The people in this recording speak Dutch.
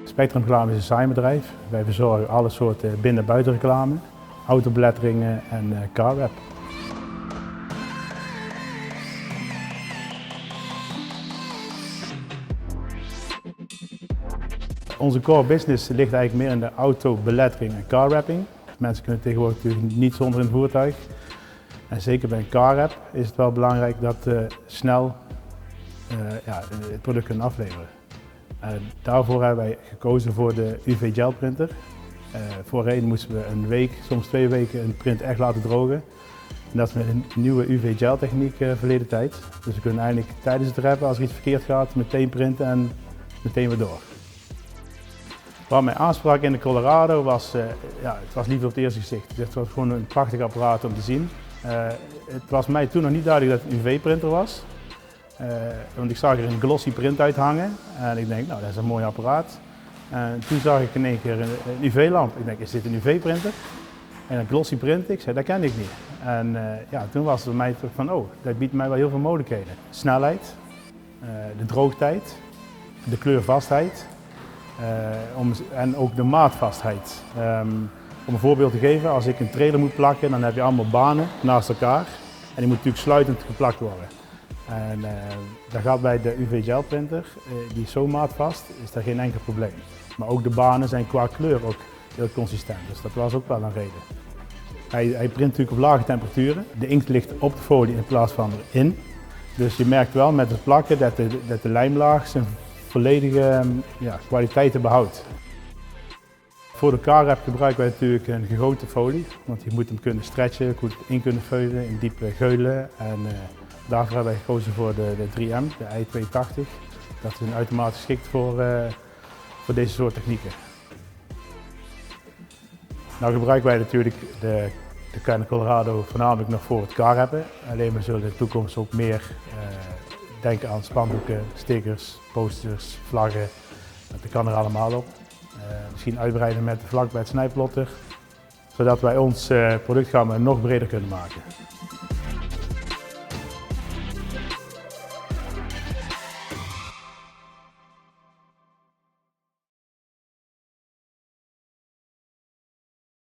Spectrum Reclame is een designbedrijf. Wij verzorgen alle soorten binnen- en buitenreclame, autobeletteringen en carweb. Onze core business ligt eigenlijk meer in de autobelettering en carwrapping. Mensen kunnen tegenwoordig natuurlijk niet zonder een voertuig. En zeker bij een carwrap is het wel belangrijk dat snel het product kunnen afleveren. Daarvoor hebben wij gekozen voor de UV gel printer. Voorheen moesten we een week, soms 2 weken een print echt laten drogen. En dat is met een nieuwe UV gel techniek verleden tijd. Dus we kunnen eigenlijk tijdens het rappen, als er iets verkeerd gaat, meteen printen en meteen weer door. Wat mij aansprak in de Colorado was, het was liefde op het eerste gezicht. Het was gewoon een prachtig apparaat om te zien. Het was mij toen nog niet duidelijk dat het een UV-printer was. Want ik zag er een glossy print uit hangen en ik denk, nou dat is een mooi apparaat. En toen zag ik in één keer een UV-lamp. Ik denk, is dit een UV-printer? En een glossy print, ik zei, dat ken ik niet. En toen was het bij mij toch van, oh, dat biedt mij wel heel veel mogelijkheden. Snelheid, de droogtijd, de kleurvastheid. En ook de maatvastheid. Om een voorbeeld te geven, als ik een trailer moet plakken, dan heb je allemaal banen naast elkaar. En die moet natuurlijk sluitend geplakt worden. En dat gaat bij de UV gel printer, die is zo maatvast, is daar geen enkel probleem. Maar ook de banen zijn qua kleur ook heel consistent, dus dat was ook wel een reden. Hij print natuurlijk op lage temperaturen. De inkt ligt op de folie in plaats van erin. Dus je merkt wel met het plakken dat de lijmlaag zijn volledige kwaliteiten behoudt. Voor de carwrap gebruiken wij natuurlijk een gegoten folie, want je moet hem kunnen stretchen, goed in kunnen veulen, in diepe geulen. En daarvoor hebben wij gekozen voor de 3M, de I280. Dat is uitermate geschikt voor deze soort technieken. Nou gebruiken wij natuurlijk de kleine Colorado voornamelijk nog voor het carwrappen. Alleen we zullen in de toekomst ook meer denken aan spandoeken, stickers, posters, vlaggen. Dat kan er allemaal op. Misschien uitbreiden met de vlag bij het snijplotter, zodat wij ons productgamma nog breder kunnen maken.